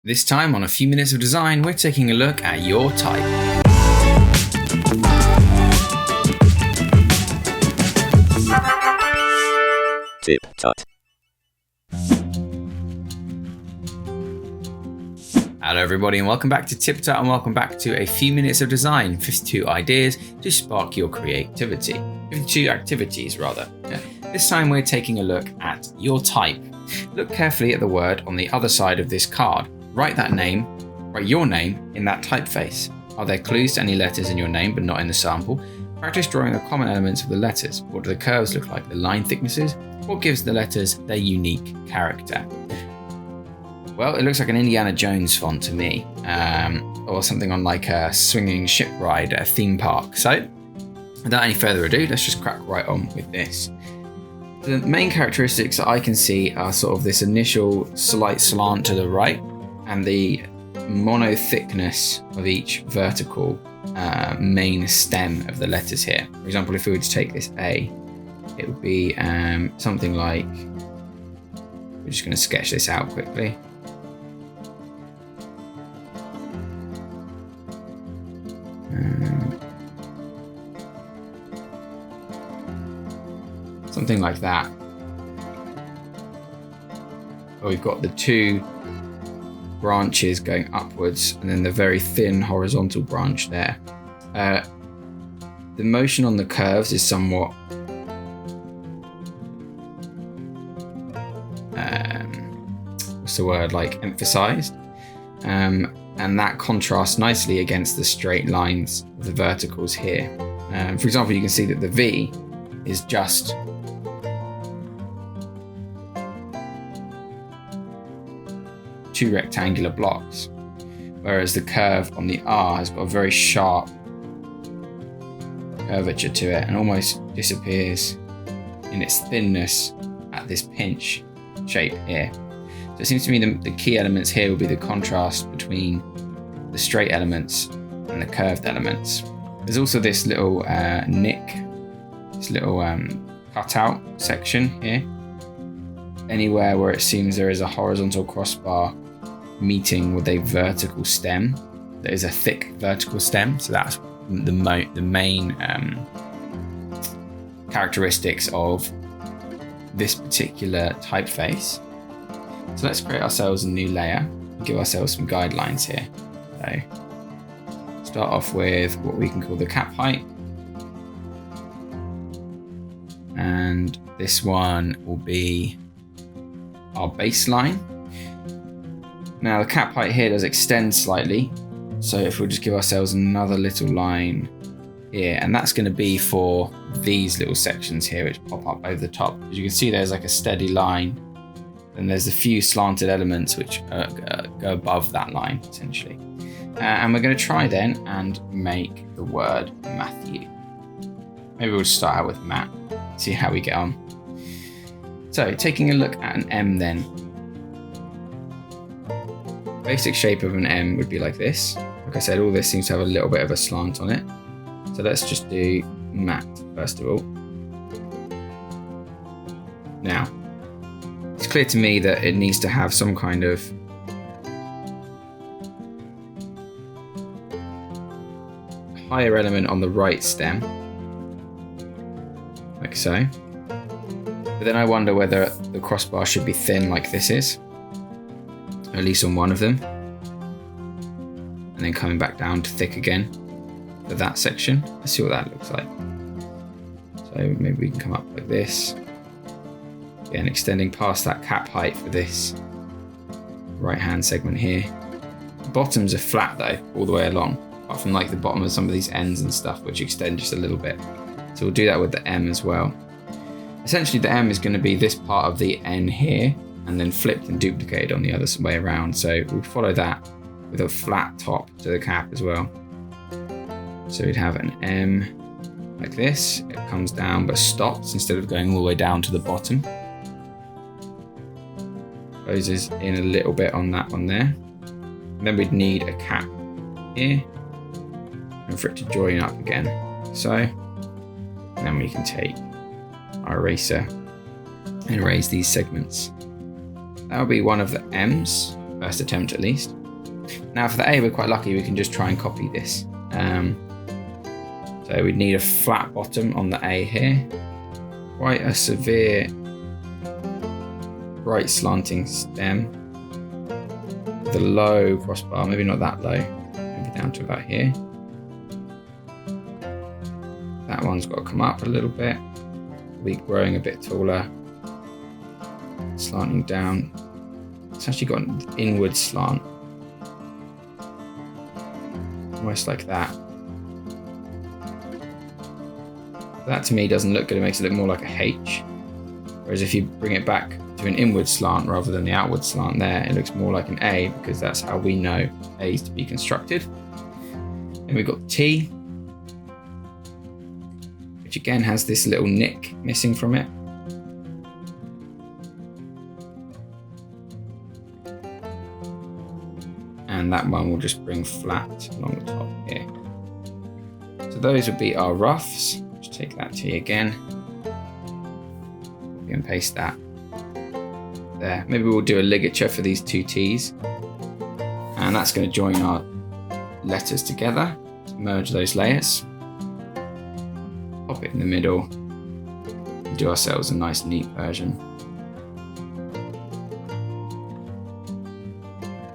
This time on A Few Minutes of Design, we're taking a look at your type. TipTut. Hello everybody and welcome back to TipTut and welcome back to A Few Minutes of Design, 52 ideas to spark your creativity. 52 activities rather. This time we're taking a look at your type. Look carefully at the word on the other side of this card. Write your name in that typeface. Are there clues to any letters in your name but not in the sample? Practice drawing the common elements of the letters. What do the curves look like? The line thicknesses? What gives the letters their unique character? Well, it looks like an Indiana Jones font to me, or something on like a swinging ship ride at a theme park. So, without any further ado, let's just crack right on with this. The main characteristics that I can see are sort of this initial slight slant to the right and the mono thickness of each vertical main stem of the letters here. For example, if we were to take this A, it would be something like, we're just going to sketch this out quickly. Something like that. We've got the two branches going upwards and then the very thin horizontal branch there. The motion on the curves is somewhat emphasized, and that contrasts nicely against the straight lines of the verticals here. For example, you can see that the V is just two rectangular blocks, whereas the curve on the R has got a very sharp curvature to it and almost disappears in its thinness at this pinch shape here. So it seems to me the key elements here will be the contrast between the straight elements and the curved elements. There's also this little nick, this little cutout section here. Anywhere where it seems there is a horizontal crossbar meeting with a vertical stem, there is a thick vertical stem. So that's the main characteristics of this particular typeface. So let's create ourselves a new layer and give ourselves some guidelines here. So start off with what we can call the cap height. And this one will be our baseline. Now the cap height here does extend slightly. So if we'll just give ourselves another little line here, and that's going to be for these little sections here which pop up over the top. As you can see, there's like a steady line. And there's a few slanted elements which go above that line, essentially. And we're going to try then and make the word Matthew. Maybe we'll start out with Matt, see how we get on. So, taking a look at an M then. Basic shape of an M would be like this. Like I said, all this seems to have a little bit of a slant on it. So let's just do Matt first of all. Now, it's clear to me that it needs to have some kind of higher element on the right stem, like so. But then I wonder whether the crossbar should be thin like this is, at least on one of them, and then coming back down to thick again for that section. Let's see what that looks like. So maybe we can come up like this. Again, extending past that cap height for this right hand segment here. The bottoms are flat though, all the way along, apart from like the bottom of some of these ends and stuff which extend just a little bit. So we'll do that with the M as well. Essentially the M is going to be this part of the N here and then flipped and duplicated on the other way around. So we'll follow that with a flat top to the cap as well. So we'd have an M like this. It comes down but stops instead of going all the way down to the bottom. Closes in a little bit on that one there. And then we'd need a cap here and for it to join up again. So, and then we can take our eraser and erase these segments. That'll be one of the M's. first attempt at least. Now for the A, we're quite lucky, we can just try and copy this. So we'd need a flat bottom on the A here. Quite a severe, bright slanting stem. With a low crossbar, maybe not that low, maybe down to about here. That one's got to come up a little bit. Be growing a bit taller. Slanting down. It's actually got an inward slant. Almost like that. That to me doesn't look good, it makes it look more like a H. Whereas if you bring it back to an inward slant rather than the outward slant there, it looks more like an A, because that's how we know A's to be constructed. Then we've got T, which again has this little nick missing from it. And that one will just bring flat along the top here. So those would be our roughs. Just take that T again. Copy and paste that there. Maybe we'll do a ligature for these two T's. And that's going to join our letters together. Merge those layers. Pop it in the middle. And do ourselves a nice neat version.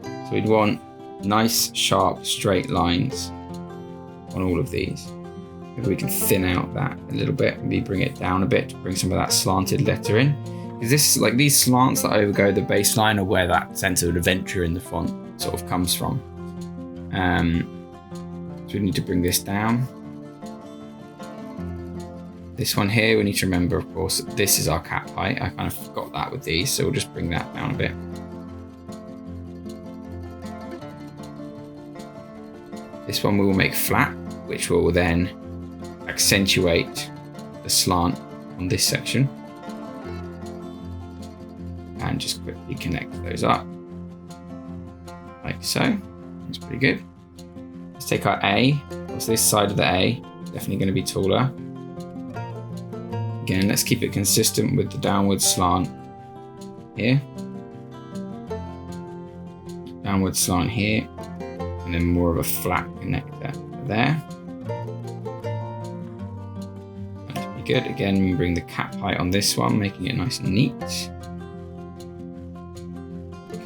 So we'd want nice, sharp, straight lines on all of these. Maybe we can thin out that a little bit, maybe bring it down a bit to bring some of that slanted letter in. Because this, like these slants that overgo the baseline, are where that sense of adventure in the font sort of comes from. So we need to bring this down. This one here, we need to remember, of course, that this is our cap height. I kind of forgot that with these, so we'll just bring that down a bit. This one we will make flat, which will then accentuate the slant on this section. And just quickly connect those up. Like so. That's pretty good. Let's take our A. What's this side of the A? Definitely going to be taller. Again, let's keep it consistent with the downward slant here. Downward slant here. And then more of a flat connector there. That's pretty good. Again, we bring the cap height on this one, making it nice and neat.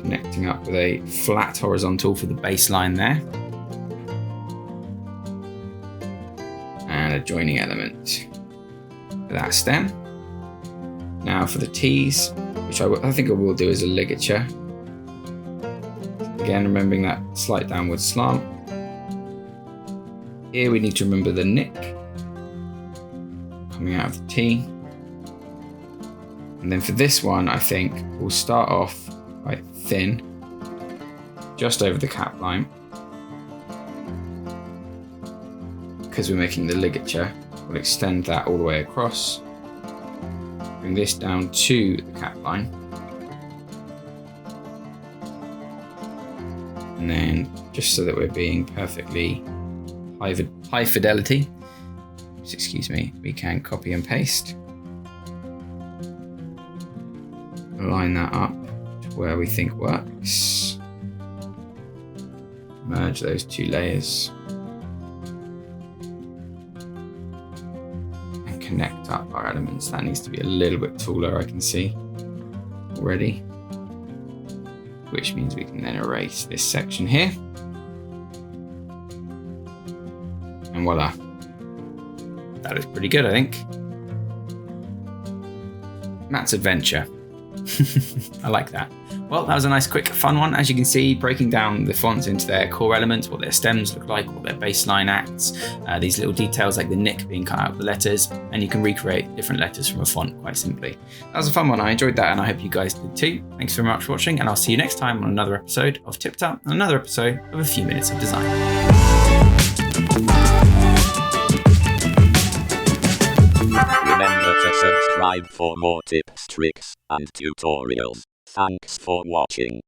Connecting up with a flat horizontal for the baseline there. And a joining element for that stem. Now for the T's, which I think I will do as a ligature. Again, remembering that slight downward slant. Here we need to remember the nick coming out of the T. And then for this one, I think we'll start off quite thin, just over the cap line. Because we're making the ligature, we'll extend that all the way across. Bring this down to the cap line. And then, just so that we're being perfectly high fidelity, excuse me, we can copy and paste. Line that up to where we think works. Merge those two layers. And connect up our elements. That needs to be a little bit taller, I can see already. Which means we can then erase this section here. And voila. That is pretty good, I think. Matt's adventure. I like that. Well, that was a nice quick fun one. As you can see, breaking down the fonts into their core elements, what their stems look like, what their baseline acts, these little details like the nick being cut out of the letters, and you can recreate different letters from a font quite simply. That was a fun one. I enjoyed that, and I hope you guys did too. Thanks very much for watching, and I'll see you next time on another episode of TipTut and another episode of A Few Minutes of Design. Remember to subscribe for more tips, tricks, and tutorials. Thanks for watching.